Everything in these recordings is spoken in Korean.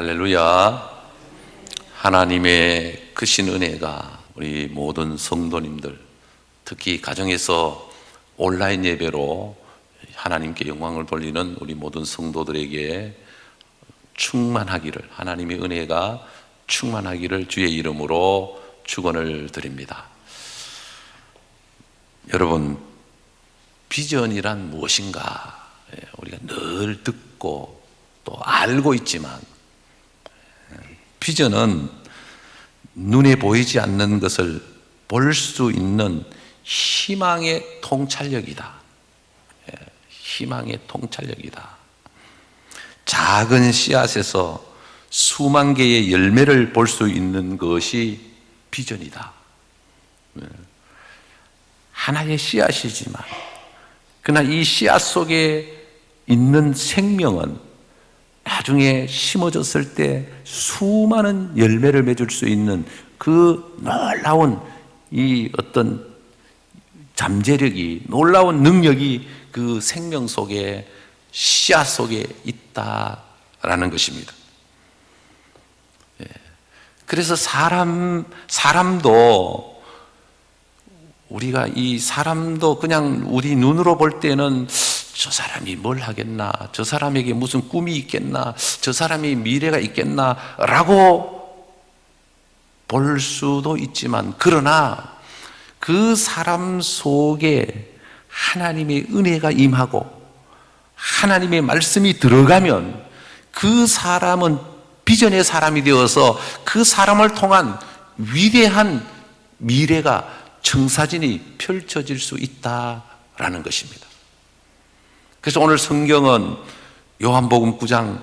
할렐루야. 하나님의 크신 은혜가 우리 모든 성도님들, 특히 가정에서 온라인 예배로 하나님께 영광을 돌리는 우리 모든 성도들에게 충만하기를, 하나님의 은혜가 충만하기를 주의 이름으로 축원을 드립니다. 여러분, 비전이란 무엇인가? 우리가 늘 듣고 또 알고 있지만, 비전은 눈에 보이지 않는 것을 볼 수 있는 희망의 통찰력이다. 희망의 통찰력이다. 작은 씨앗에서 수만 개의 열매를 볼 수 있는 것이 비전이다. 하나의 씨앗이지만, 그러나 이 씨앗 속에 있는 생명은 나중에 심어졌을 때 수많은 열매를 맺을 수 있는 그 놀라운 이 어떤 잠재력이, 놀라운 능력이 그 생명 속에, 씨앗 속에 있다라는 것입니다. 그래서 사람도 우리가 이 사람도 그냥 우리 눈으로 볼 때는 저 사람이 뭘 하겠나, 저 사람에게 무슨 꿈이 있겠나, 저 사람이 미래가 있겠나 라고 볼 수도 있지만, 그러나 그 사람 속에 하나님의 은혜가 임하고 하나님의 말씀이 들어가면 그 사람은 비전의 사람이 되어서 그 사람을 통한 위대한 미래가, 청사진이 펼쳐질 수 있다라는 것입니다. 그래서 오늘 성경은 요한복음 9장,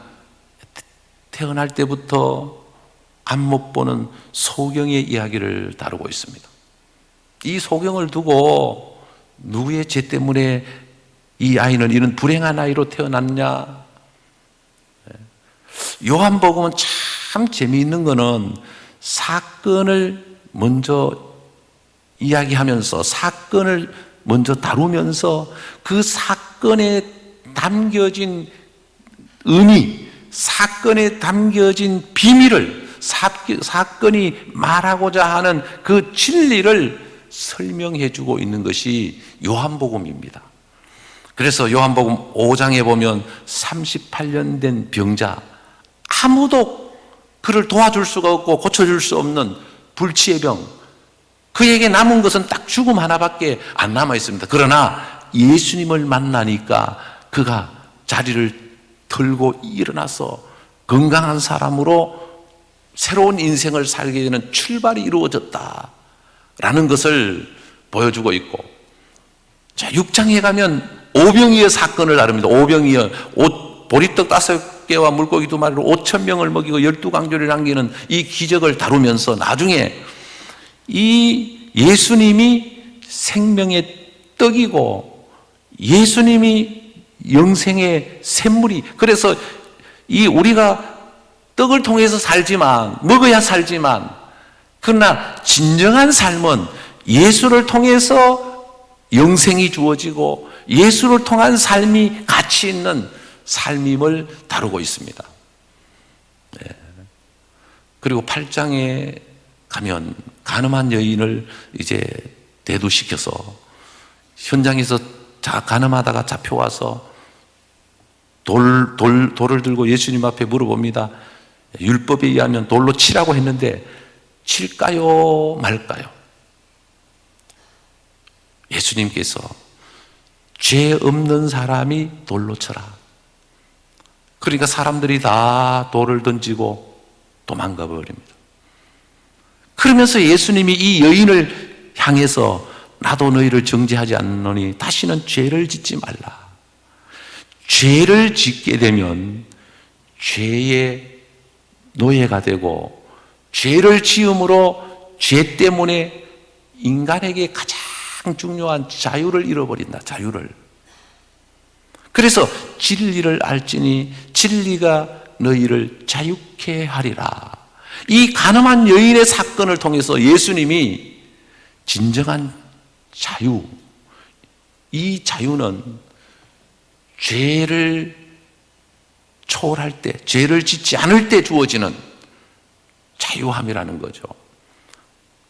태어날 때부터 앞 못 보는 소경의 이야기를 다루고 있습니다. 이 소경을 두고 누구의 죄 때문에 이 아이는 이런 불행한 아이로 태어났냐? 요한복음은 참 재미있는 거는 사건을 먼저 이야기하면서, 사건을 먼저 다루면서 그 사건에 담겨진 의미, 사건에 담겨진 비밀을, 사건이 말하고자 하는 그 진리를 설명해 주고 있는 것이 요한복음입니다. 그래서 요한복음 5장에 보면 38년 된 병자, 아무도 그를 도와줄 수가 없고 고쳐줄 수 없는 불치의 병, 그에게 남은 것은 딱 죽음 하나밖에 안 남아 있습니다. 그러나 예수님을 만나니까 그가 자리를 털고 일어나서 건강한 사람으로 새로운 인생을 살게 되는 출발이 이루어졌다라는 것을 보여주고 있고, 자, 6장에 가면 오병이어 사건을 다룹니다. 오병이어, 보리떡 5개와 물고기 2마리로 5,000명을 먹이고 12강조를 남기는 이 기적을 다루면서 나중에 이 예수님이 생명의 떡이고 예수님이 영생의 샘물이, 그래서 이 우리가 떡을 통해서 살지만, 먹어야 살지만, 그러나 진정한 삶은 예수를 통해서 영생이 주어지고 예수를 통한 삶이 가치 있는 삶임을 다루고 있습니다. 그리고 8장에 가면 간음한 여인을 이제 대두시켜서 현장에서 간음하다가 잡혀와서 돌을 들고 예수님 앞에 물어봅니다. 율법에 의하면 돌로 치라고 했는데 칠까요 말까요? 예수님께서 죄 없는 사람이 돌로 쳐라. 그러니까 사람들이 다 돌을 던지고 도망가 버립니다. 그러면서 예수님이 이 여인을 향해서 나도 너희를 정죄하지 않노니 다시는 죄를 짓지 말라. 죄를 짓게 되면 죄의 노예가 되고, 죄를 지음으로 죄 때문에 인간에게 가장 중요한 자유를 잃어버린다. 자유를. 그래서 진리를 알지니 진리가 너희를 자유케 하리라. 이 간음한 여인의 사건을 통해서 예수님이 진정한 자유, 이 자유는 죄를 초월할 때, 죄를 짓지 않을 때 주어지는 자유함이라는 거죠.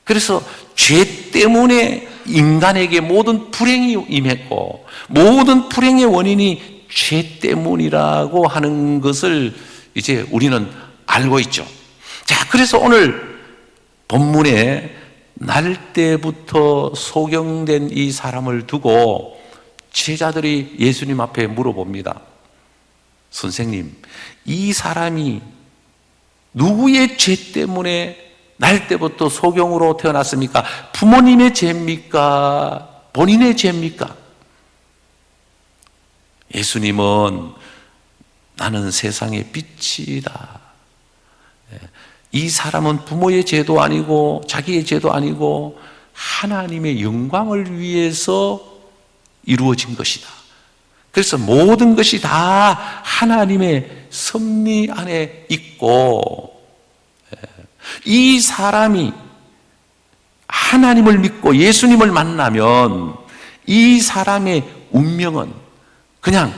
그래서 죄 때문에 인간에게 모든 불행이 임했고 모든 불행의 원인이 죄 때문이라고 하는 것을 이제 우리는 알고 있죠. 자, 그래서 오늘 본문에 날 때부터 소경된 이 사람을 두고 제자들이 예수님 앞에 물어봅니다. 선생님, 이 사람이 누구의 죄 때문에 날 때부터 소경으로 태어났습니까? 부모님의 죄입니까? 본인의 죄입니까? 예수님은 나는 세상의 빛이다. 이 사람은 부모의 죄도 아니고 자기의 죄도 아니고 하나님의 영광을 위해서 이루어진 것이다. 그래서 모든 것이 다 하나님의 섭리 안에 있고, 이 사람이 하나님을 믿고 예수님을 만나면 이 사람의 운명은 그냥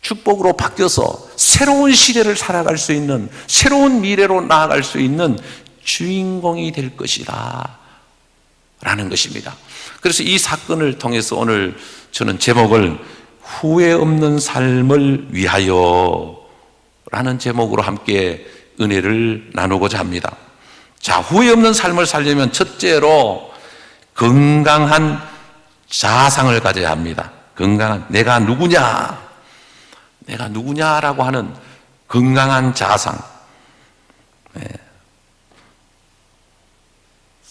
축복으로 바뀌어서 새로운 시대를 살아갈 수 있는, 새로운 미래로 나아갈 수 있는 주인공이 될 것이다 라는 것입니다. 그래서 이 사건을 통해서 오늘 저는 제목을 후회 없는 삶을 위하여 라는 제목으로 함께 은혜를 나누고자 합니다. 자, 후회 없는 삶을 살려면 첫째로 건강한 자상을 가져야 합니다. 건강한, 내가 누구냐라고 하는 건강한 자상.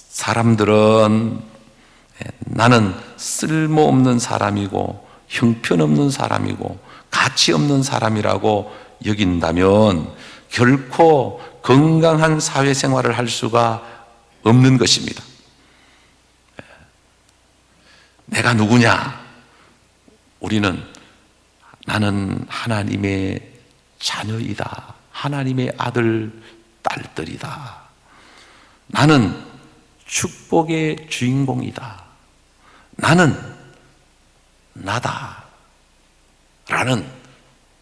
사람들은 나는 쓸모없는 사람이고 형편없는 사람이고 가치 없는 사람이라고 여긴다면 결코 건강한 사회생활을 할 수가 없는 것입니다. 내가 누구냐? 우리는 나는 하나님의 자녀이다. 하나님의 아들, 딸들이다. 나는 축복의 주인공이다. 나는 나다. 라는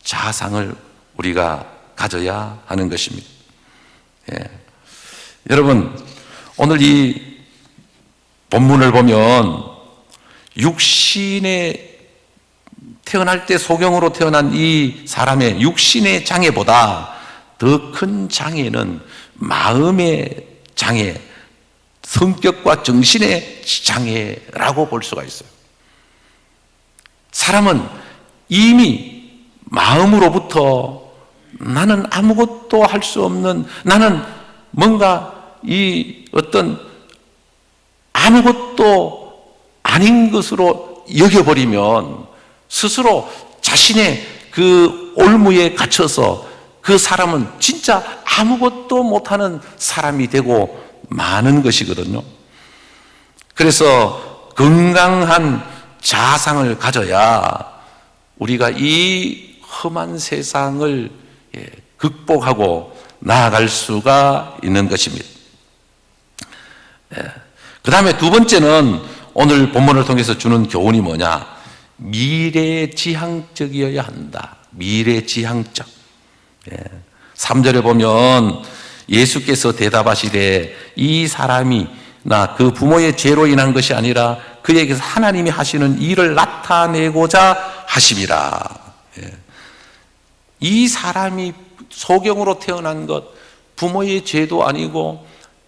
자상을 우리가 가져야 하는 것입니다. 여러분, 오늘 이 본문을 보면 육신의 태어날 때 소경으로 태어난 이 사람의 육신의 장애보다 더 큰 장애는 마음의 장애, 성격과 정신의 장애라고 볼 수가 있어요. 사람은 이미 마음으로부터 나는 아무것도 할 수 없는, 나는 뭔가 이 어떤 아무것도 아닌 것으로 여겨버리면 스스로 자신의 그 올무에 갇혀서 그 사람은 진짜 아무것도 못하는 사람이 되고 마는 것이거든요. 그래서 건강한 자상을 가져야 우리가 이 험한 세상을 극복하고 나아갈 수가 있는 것입니다. 그 다음에 두 번째는 오늘 본문을 통해서 주는 교훈이 뭐냐? 미래지향적이어야 한다. 미래지향적. 3절에 보면 예수께서 대답하시되 이 사람이 나 그 부모의 죄로 인한 것이 아니라 그에게서 하나님이 하시는 일을 나타내고자 하심이라. 이 사람이 소경으로 태어난 것, 부모의 죄도 아니고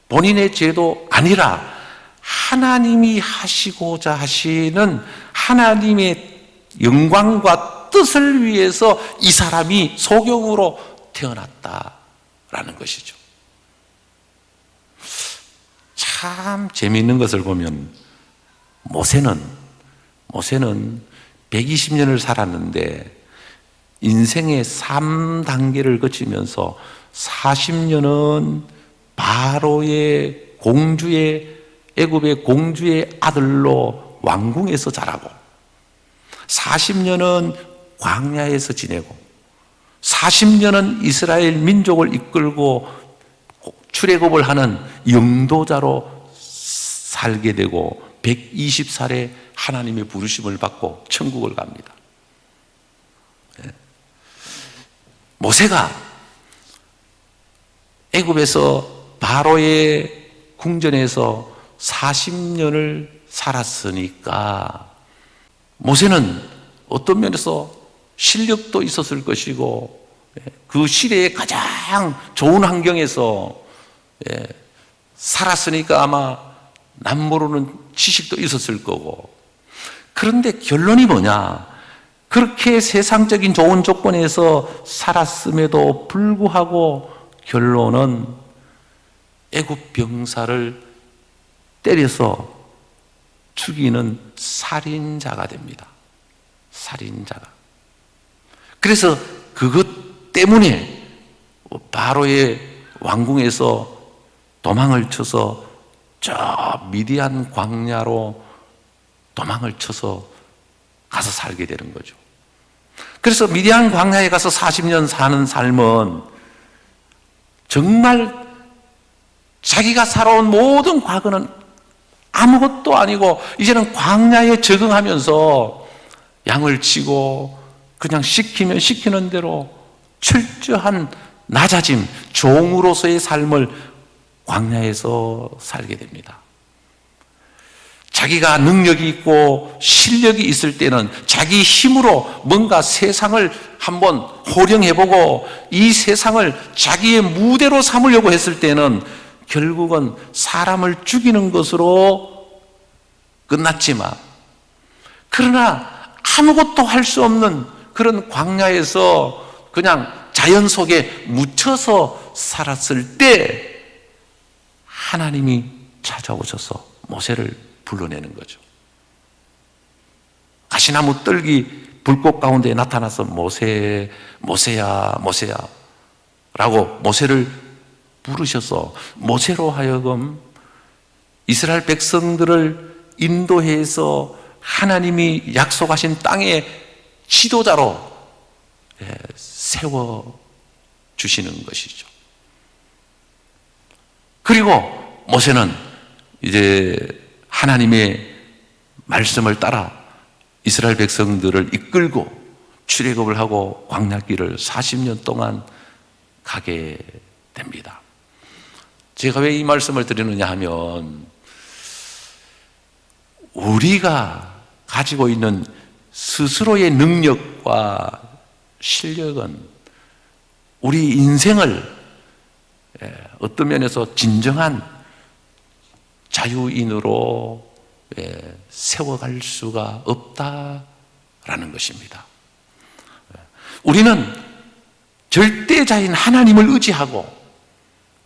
본인의 죄도 아니라 하나님이 하시고자 하시는 하나님의 영광과 뜻을 위해서 이 사람이 소경으로 태어났다라는 것이죠. 참 재미있는 것을 보면 모세는 120년을 살았는데 인생의 3단계를 거치면서 40년은 바로의 공주의, 애굽의 공주의 아들로 왕궁에서 자라고 40년은 광야에서 지내고 40년은 이스라엘 민족을 이끌고 출애굽을 하는 영도자로 살게 되고 120살에 하나님의 부르심을 받고 천국을 갑니다. 모세가 애굽에서 바로의 궁전에서 40년을 살았으니까 모세는 어떤 면에서 실력도 있었을 것이고 그 시대에 가장 좋은 환경에서 살았으니까 아마 남모르는 지식도 있었을 거고, 그런데 결론이 뭐냐? 그렇게 세상적인 좋은 조건에서 살았음에도 불구하고 결론은 애굽 병사를 때려서 죽이는 살인자가 됩니다. 살인자가. 그래서 그것 때문에 바로의 왕궁에서 도망을 쳐서 저 미디안 광야로 도망을 쳐서 가서 살게 되는 거죠. 그래서 미디안 광야에 가서 40년 사는 삶은 정말 자기가 살아온 모든 과거는 아무것도 아니고 이제는 광야에 적응하면서 양을 치고 그냥 시키면 시키는 대로 철저한 낮아짐, 종으로서의 삶을 광야에서 살게 됩니다. 자기가 능력이 있고 실력이 있을 때는 자기 힘으로 뭔가 세상을 한번 호령해보고 이 세상을 자기의 무대로 삼으려고 했을 때는 결국은 사람을 죽이는 것으로 끝났지만, 그러나 아무것도 할 수 없는 그런 광야에서 그냥 자연 속에 묻혀서 살았을 때 하나님이 찾아오셔서 모세를 불러내는 거죠. 가시나무 뜰기 불꽃 가운데 나타나서 모세, 모세야, 모세야 라고 모세를 부르셔서 모세로 하여금 이스라엘 백성들을 인도해서 하나님이 약속하신 땅의 지도자로 세워주시는 것이죠. 그리고 모세는 이제 하나님의 말씀을 따라 이스라엘 백성들을 이끌고 출애굽을 하고 광야길을 40년 동안 가게 됩니다. 제가 왜 이 말씀을 드리느냐 하면 우리가 가지고 있는 스스로의 능력과 실력은 우리 인생을 어떤 면에서 진정한 자유인으로 세워갈 수가 없다라는 것입니다. 우리는 절대자인 하나님을 의지하고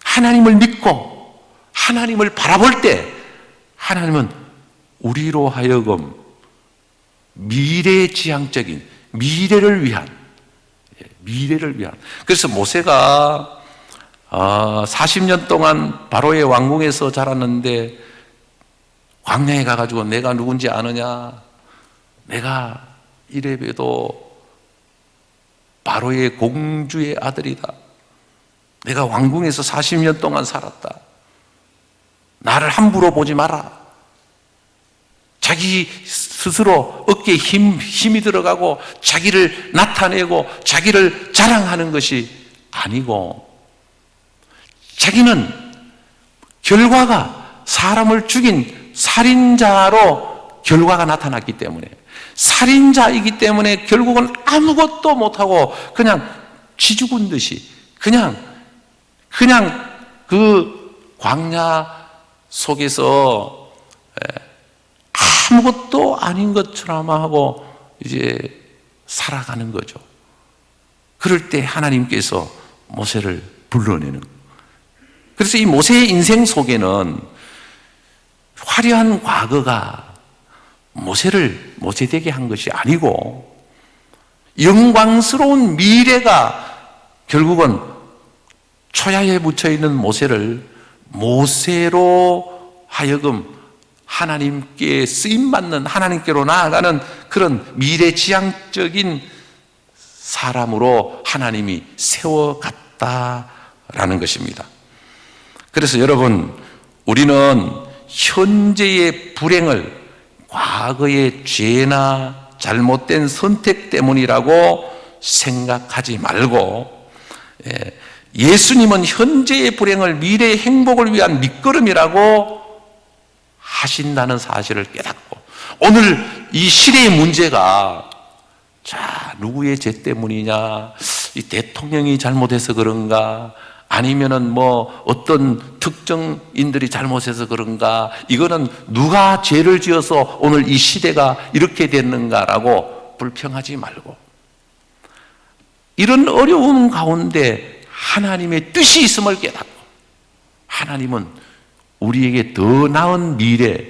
하나님을 믿고 하나님을 바라볼 때 하나님은 우리로 하여금 미래지향적인 미래를 위한 그래서 모세가 40년 동안 바로의 왕궁에서 자랐는데 광야에 가가지고 내가 누군지 아느냐? 내가 이래봬도 바로의 공주의 아들이다. 내가 왕궁에서 40년 동안 살았다. 나를 함부로 보지 마라. 자기 스스로 어깨에 힘이 들어가고 자기를 나타내고 자기를 자랑하는 것이 아니고, 자기는 결과가 사람을 죽인 살인자로 결과가 나타났기 때문에, 살인자이기 때문에 결국은 아무것도 못하고 그냥 쥐죽은 듯이 그냥 그 광야 속에서 아무것도 아닌 것처럼 하고 이제 살아가는 거죠. 그럴 때 하나님께서 모세를 불러내는 거예요. 그래서 이 모세의 인생 속에는 화려한 과거가 모세를 모세되게 한 것이 아니고 영광스러운 미래가 결국은 초야에 묻혀있는 모세를 모세로 하여금 하나님께 쓰임받는, 하나님께로 나아가는 그런 미래지향적인 사람으로 하나님이 세워갔다라는 것입니다. 그래서 여러분, 우리는 현재의 불행을 과거의 죄나 잘못된 선택 때문이라고 생각하지 말고 예수님은 현재의 불행을 미래의 행복을 위한 밑거름이라고 하신다는 사실을 깨닫고, 오늘 이 시대의 문제가 자, 누구의 죄 때문이냐, 이 대통령이 잘못해서 그런가, 아니면은 뭐 어떤 특정인들이 잘못해서 그런가, 이거는 누가 죄를 지어서 오늘 이 시대가 이렇게 됐는가라고 불평하지 말고, 이런 어려움 가운데 하나님의 뜻이 있음을 깨닫고, 하나님은 우리에게 더 나은 미래,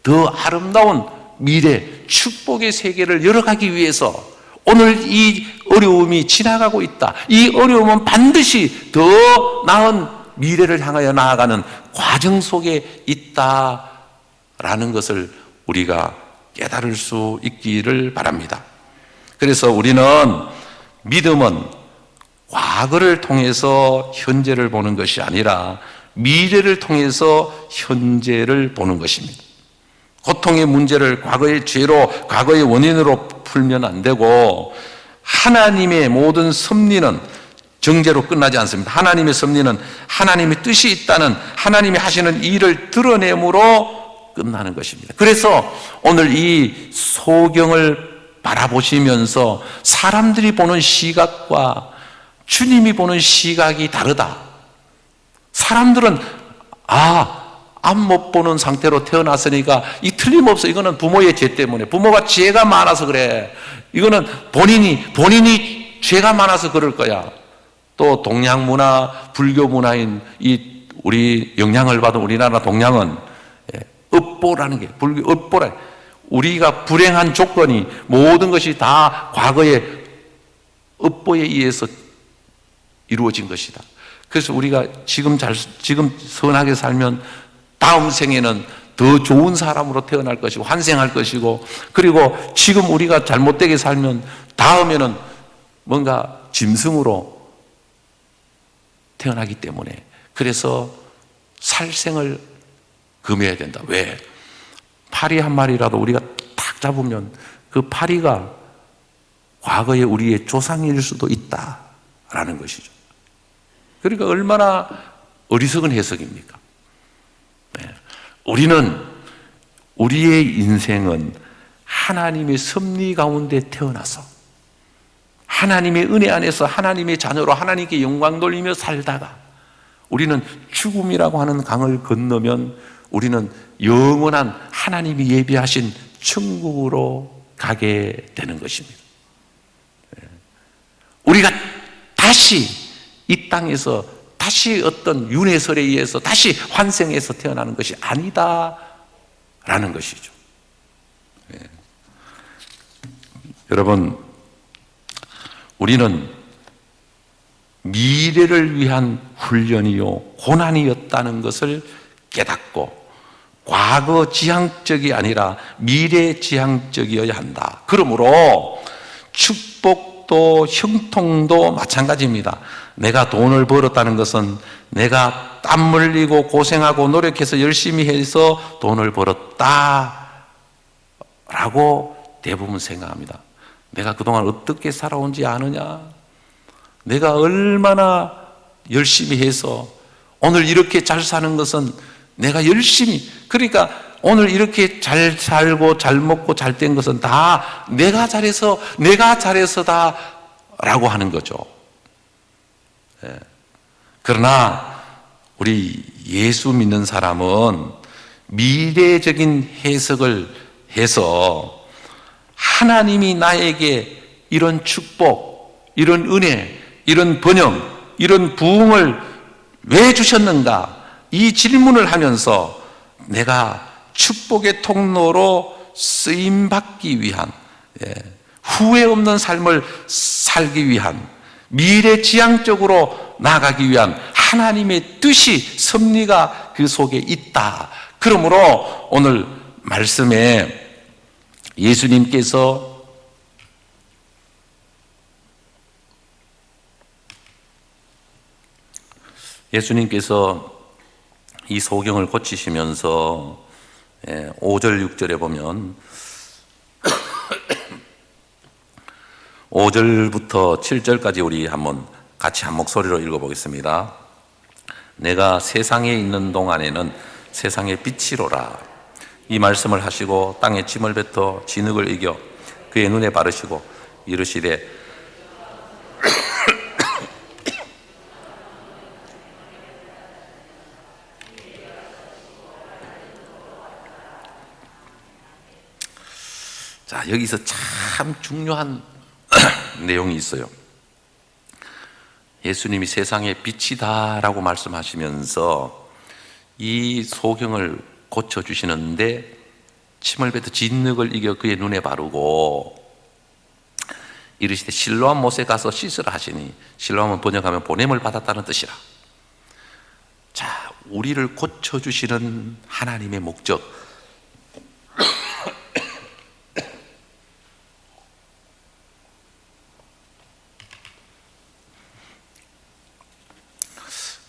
더 아름다운 미래, 축복의 세계를 열어가기 위해서 오늘 이 어려움이 지나가고 있다. 이 어려움은 반드시 더 나은 미래를 향하여 나아가는 과정 속에 있다라는 것을 우리가 깨달을 수 있기를 바랍니다. 그래서 우리는 믿음은 과거를 통해서 현재를 보는 것이 아니라 미래를 통해서 현재를 보는 것입니다. 고통의 문제를 과거의 죄로, 과거의 원인으로 풀면 안 되고, 하나님의 모든 섭리는 정죄로 끝나지 않습니다. 하나님의 섭리는 하나님의 뜻이 있다는, 하나님이 하시는 일을 드러내므로 끝나는 것입니다. 그래서 오늘 이 소경을 바라보시면서 사람들이 보는 시각과 주님이 보는 시각이 다르다. 사람들은 앞 못 보는 상태로 태어났으니까 이 틀림없어, 이거는 부모의 죄 때문에, 부모가 죄가 많아서 그래, 이거는 본인이 죄가 많아서 그럴 거야. 또 동양 문화, 불교 문화인 이 우리 영향을 받은 우리나라 동양은 업보라는 게, 불교 업보라, 우리가 불행한 조건이 모든 것이 다 과거의 업보에 의해서 이루어진 것이다. 그래서 우리가 지금 선하게 살면 다음 생에는 더 좋은 사람으로 태어날 것이고 환생할 것이고, 그리고 지금 우리가 잘못되게 살면 다음에는 뭔가 짐승으로 태어나기 때문에, 그래서 살생을 금해야 된다. 왜? 파리 한 마리라도 우리가 딱 잡으면 그 파리가 과거에 우리의 조상일 수도 있다라는 것이죠. 그러니까 얼마나 어리석은 해석입니까? 네. 우리의 인생은 하나님의 섭리 가운데 태어나서 하나님의 은혜 안에서 하나님의 자녀로 하나님께 영광 돌리며 살다가 우리는 죽음이라고 하는 강을 건너면 우리는 영원한 하나님이 예비하신 천국으로 가게 되는 것입니다. 우리가 다시 이 땅에서 다시 어떤 윤회설에 의해서 다시 환생해서 태어나는 것이 아니다라는 것이죠. 여러분, 우리는 미래를 위한 훈련이요 고난이었다는 것을 깨닫고 과거 지향적이 아니라 미래 지향적이어야 한다. 그러므로 축복도 형통도 마찬가지입니다. 내가 돈을 벌었다는 것은 내가 땀 흘리고 고생하고 노력해서 열심히 해서 돈을 벌었다라고 대부분 생각합니다. 내가 그동안 어떻게 살아온지 아느냐? 내가 얼마나 열심히 해서 오늘 이렇게 잘 사는 것은 내가 열심히, 그러니까 오늘 이렇게 잘 살고 잘 먹고 잘 된 것은 다 내가 잘해서다 라고 하는 거죠. 그러나 우리 예수 믿는 사람은 미래적인 해석을 해서 하나님이 나에게 이런 축복, 이런 은혜, 이런 번영, 이런 부흥을 왜 주셨는가? 이 질문을 하면서 내가 축복의 통로로 쓰임받기 위한, 후회 없는 삶을 살기 위한, 미래지향적으로 나가기 위한 하나님의 뜻이, 섭리가 그 속에 있다. 그러므로 오늘 말씀에 예수님께서 이 소경을 고치시면서 5절 6절에 보면 5절부터 7절까지 우리 한번 같이 한 목소리로 읽어보겠습니다. 내가 세상에 있는 동안에는 세상의 빛이로라. 이 말씀을 하시고 땅에 짐을 뱉어 진흙을 이겨 그의 눈에 바르시고 이르시되 자, 여기서 참 중요한 내용이 있어요. 예수님이 세상의 빛이다라고 말씀하시면서 이 소경을 고쳐주시는데 침을 뱉어 진흙을 이겨 그의 눈에 바르고 이르시되 실로암 못에 가서 씻으라 하시니, 실로암은 번역하면 보냄을 받았다는 뜻이라. 자, 우리를 고쳐주시는 하나님의 목적,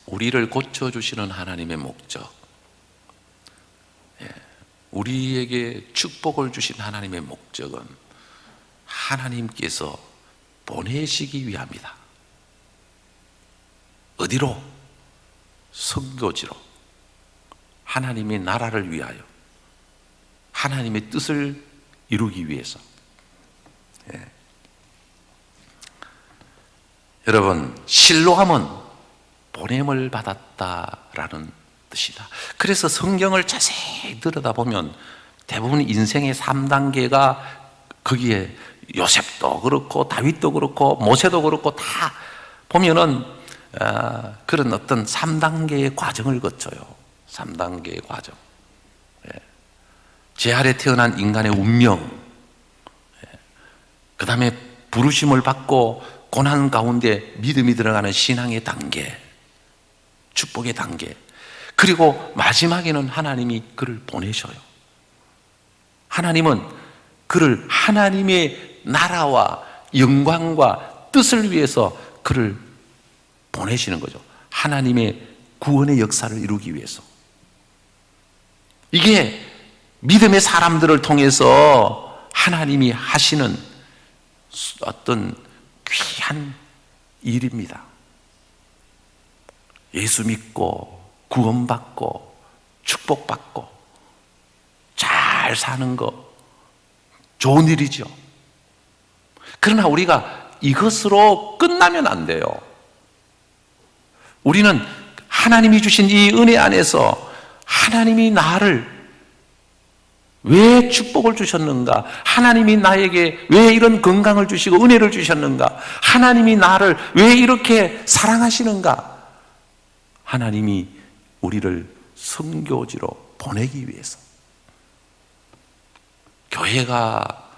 우리를 고쳐주시는 하나님의 목적, 우리에게 축복을 주신 하나님의 목적은 하나님께서 보내시기 위함이다. 어디로? 선교지로. 하나님의 나라를 위하여, 하나님의 뜻을 이루기 위해서. 여러분, 실로함은 보냄을 받았다라는 뜻이다. 그래서 성경을 자세히 들여다보면 대부분 인생의 3단계가 거기에 요셉도 그렇고 다윗도 그렇고 모세도 그렇고 다 보면은 그런 어떤 3단계의 과정을 거쳐요. 3단계의 과정. 제 아래 태어난 인간의 운명, 그 다음에 부르심을 받고 고난 가운데 믿음이 들어가는 신앙의 단계, 축복의 단계, 그리고 마지막에는 하나님이 그를 보내셔요. 하나님은 그를 하나님의 나라와 영광과 뜻을 위해서 그를 보내시는 거죠. 하나님의 구원의 역사를 이루기 위해서. 이게 믿음의 사람들을 통해서 하나님이 하시는 어떤 귀한 일입니다. 예수 믿고 구원받고 축복받고 잘 사는 거 좋은 일이죠. 그러나 우리가 이것으로 끝나면 안 돼요. 우리는 하나님이 주신 이 은혜 안에서 하나님이 나를 왜 축복을 주셨는가? 하나님이 나에게 왜 이런 건강을 주시고 은혜를 주셨는가? 하나님이 나를 왜 이렇게 사랑하시는가? 하나님이 우리를 선교지로 보내기 위해서. 교회가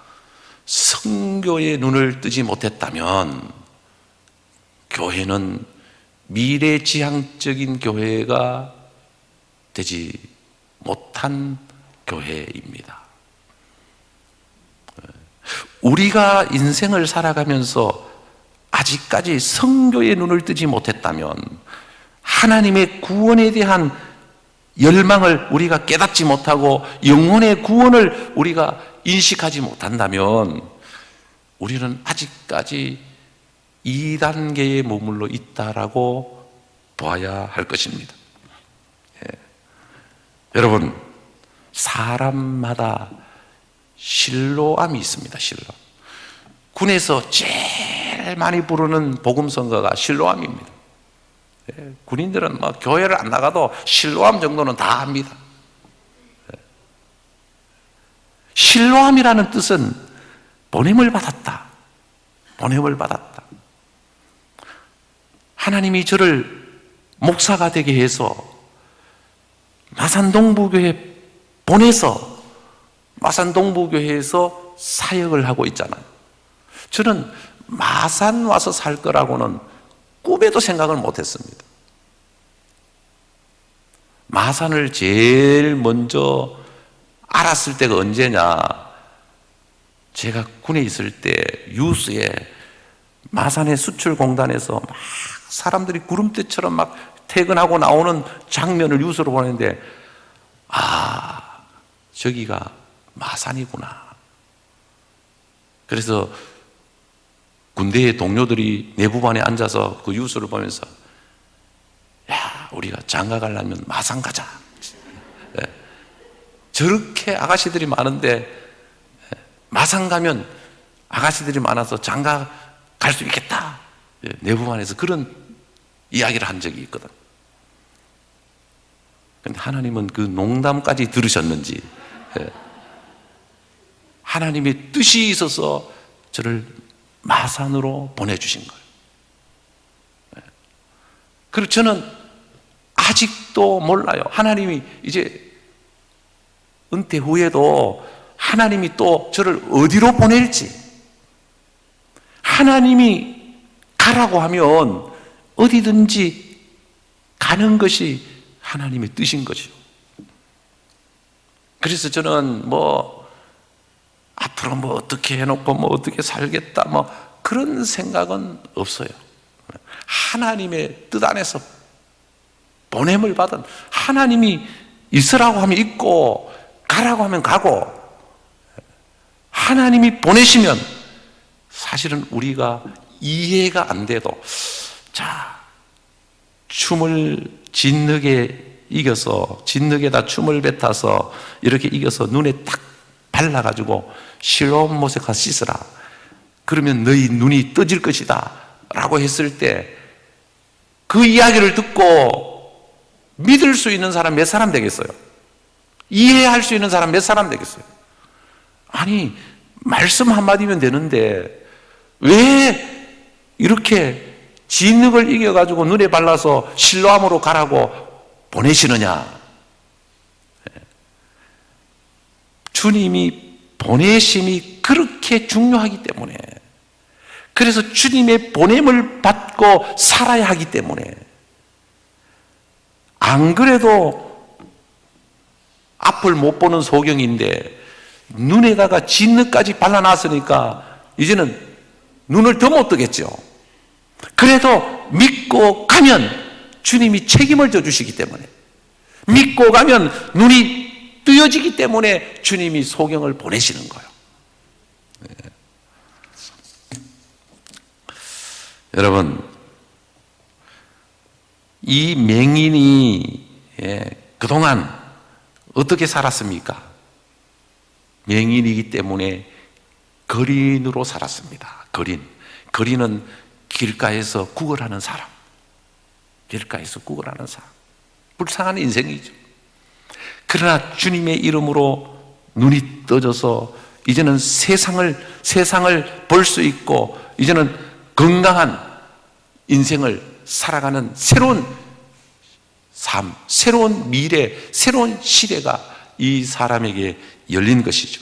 선교의 눈을 뜨지 못했다면 교회는 미래지향적인 교회가 되지 못한 교회입니다. 우리가 인생을 살아가면서 아직까지 선교의 눈을 뜨지 못했다면, 하나님의 구원에 대한 열망을 우리가 깨닫지 못하고 영혼의 구원을 우리가 인식하지 못한다면 우리는 아직까지 2단계에 머물러 있다라고 봐야 할 것입니다. 여러분, 사람마다 실로암이 있습니다. 실로암. 군에서 제일 많이 부르는 복음성가가 실로암입니다. 군인들은 뭐 교회를 안 나가도 실로암 정도는 다 합니다. 실로암이라는 뜻은 보냄을 받았다. 보냄을 받았다. 하나님이 저를 목사가 되게 해서 마산동부교회 보내서 마산동부교회에서 사역을 하고 있잖아요. 저는 마산 와서 살 거라고는 꿈에도 생각을 못했습니다. 마산을 제일 먼저 알았을 때가 언제냐? 제가 군에 있을 때 유수에 마산의 수출공단에서 막 사람들이 구름대처럼 막 퇴근하고 나오는 장면을 유수로 보는데, 아, 저기가 마산이구나. 그래서 군대의 동료들이 내부반에 앉아서 그 뉴스를 보면서 야, 우리가 장가 가려면 마산 가자. 예. 저렇게 아가씨들이 많은데 마산 가면 아가씨들이 많아서 장가 갈 수 있겠다. 예. 내부반에서 그런 이야기를 한 적이 있거든. 근데 하나님은 그 농담까지 들으셨는지 하나님의 뜻이 있어서 저를 마산으로 보내주신 거예요. 그리고 저는 아직도 몰라요. 하나님이 이제 은퇴 후에도 하나님이 또 저를 어디로 보낼지, 하나님이 가라고 하면 어디든지 가는 것이 하나님의 뜻인 거죠. 그래서 저는 앞으로 어떻게 해놓고 어떻게 살겠다 그런 생각은 없어요. 하나님의 뜻 안에서 보냄을 받은, 하나님이 있으라고 하면 있고 가라고 하면 가고, 하나님이 보내시면 사실은 우리가 이해가 안 돼도 춤을 진흙에 이겨서, 진흙에다 춤을 뱉어서 이렇게 이겨서 눈에 딱 발라가지고 실로암 못에 가서 씻으라. 그러면 너희 눈이 떠질 것이다 라고 했을 때 그 이야기를 듣고 믿을 수 있는 사람 몇 사람 되겠어요? 이해할 수 있는 사람 몇 사람 되겠어요? 아니, 말씀 한마디면 되는데 왜 이렇게 진흙을 이겨가지고 눈에 발라서 실로암으로 가라고 보내시느냐? 주님이 보내심이 그렇게 중요하기 때문에, 그래서 주님의 보냄을 받고 살아야 하기 때문에, 안 그래도 앞을 못 보는 소경인데 눈에다가 진흙까지 발라놨으니까 이제는 눈을 더 못 뜨겠죠. 그래도 믿고 가면 주님이 책임을 져주시기 때문에, 믿고 가면 눈이 뜨여지기 때문에 주님이 소경을 보내시는 거예요. 네. 여러분, 이 맹인이 그동안 어떻게 살았습니까? 맹인이기 때문에 거린으로 살았습니다. 거린은 길가에서 구걸하는 사람, 길가에서 구걸하는 사람, 불쌍한 인생이죠. 그러나 주님의 이름으로 눈이 떠져서 이제는 세상을 볼 수 있고, 이제는 건강한 인생을 살아가는 새로운 삶, 새로운 미래, 새로운 시대가 이 사람에게 열린 것이죠.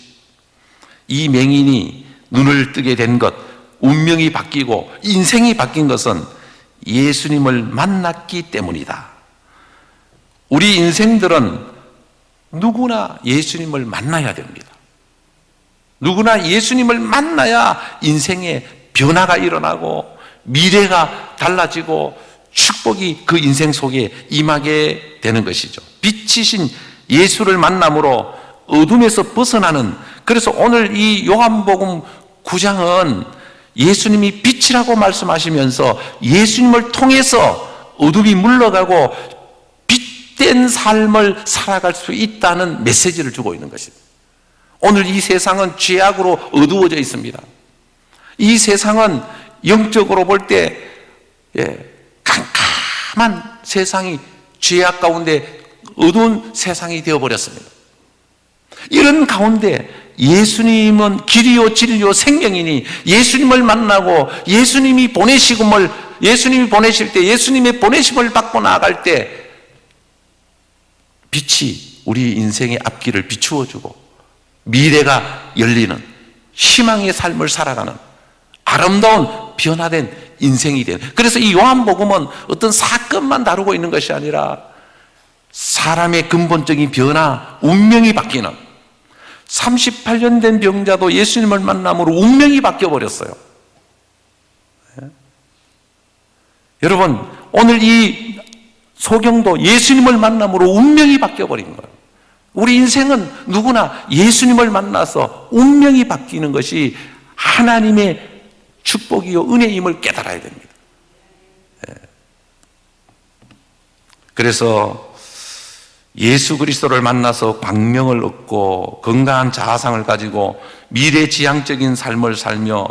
이 맹인이 눈을 뜨게 된 것, 운명이 바뀌고 인생이 바뀐 것은 예수님을 만났기 때문이다. 우리 인생들은 누구나 예수님을 만나야 됩니다. 누구나 예수님을 만나야 인생에 변화가 일어나고 미래가 달라지고 축복이 그 인생 속에 임하게 되는 것이죠. 빛이신 예수를 만남으로 어둠에서 벗어나는, 그래서 오늘 이 요한복음 9장은 예수님이 빛이라고 말씀하시면서 예수님을 통해서 어둠이 물러가고 빛된 삶을 살아갈 수 있다는 메시지를 주고 있는 것입니다. 오늘 이 세상은 죄악으로 어두워져 있습니다. 이 세상은 영적으로 볼 때 캄캄한 세상이, 죄악 가운데 어두운 세상이 되어버렸습니다. 이런 가운데 예수님은 길이요 진리요 생명이니 예수님을 만나고 예수님이 보내실 때 예수님의 보내심을 받고 나아갈 때 빛이 우리 인생의 앞길을 비추어주고 미래가 열리는 희망의 삶을 살아가는 아름다운 변화된 인생이 되는, 그래서 이 요한복음은 어떤 사건만 다루고 있는 것이 아니라 사람의 근본적인 변화, 운명이 바뀌는, 38년 된 병자도 예수님을 만남으로 운명이 바뀌어버렸어요. 여러분, 오늘 이 소경도 예수님을 만남으로 운명이 바뀌어버린 거예요. 우리 인생은 누구나 예수님을 만나서 운명이 바뀌는 것이 하나님의 축복이요 은혜임을 깨달아야 됩니다. 그래서 예수 그리스도를 만나서 광명을 얻고 건강한 자아상을 가지고 미래지향적인 삶을 살며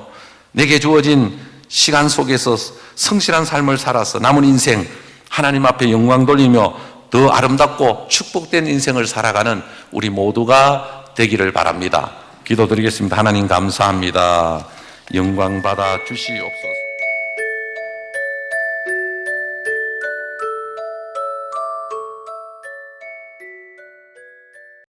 내게 주어진 시간 속에서 성실한 삶을 살아서 남은 인생 하나님 앞에 영광 돌리며 더 아름답고 축복된 인생을 살아가는 우리 모두가 되기를 바랍니다. 기도드리겠습니다. 하나님 감사합니다. 영광 받아 주시옵소서.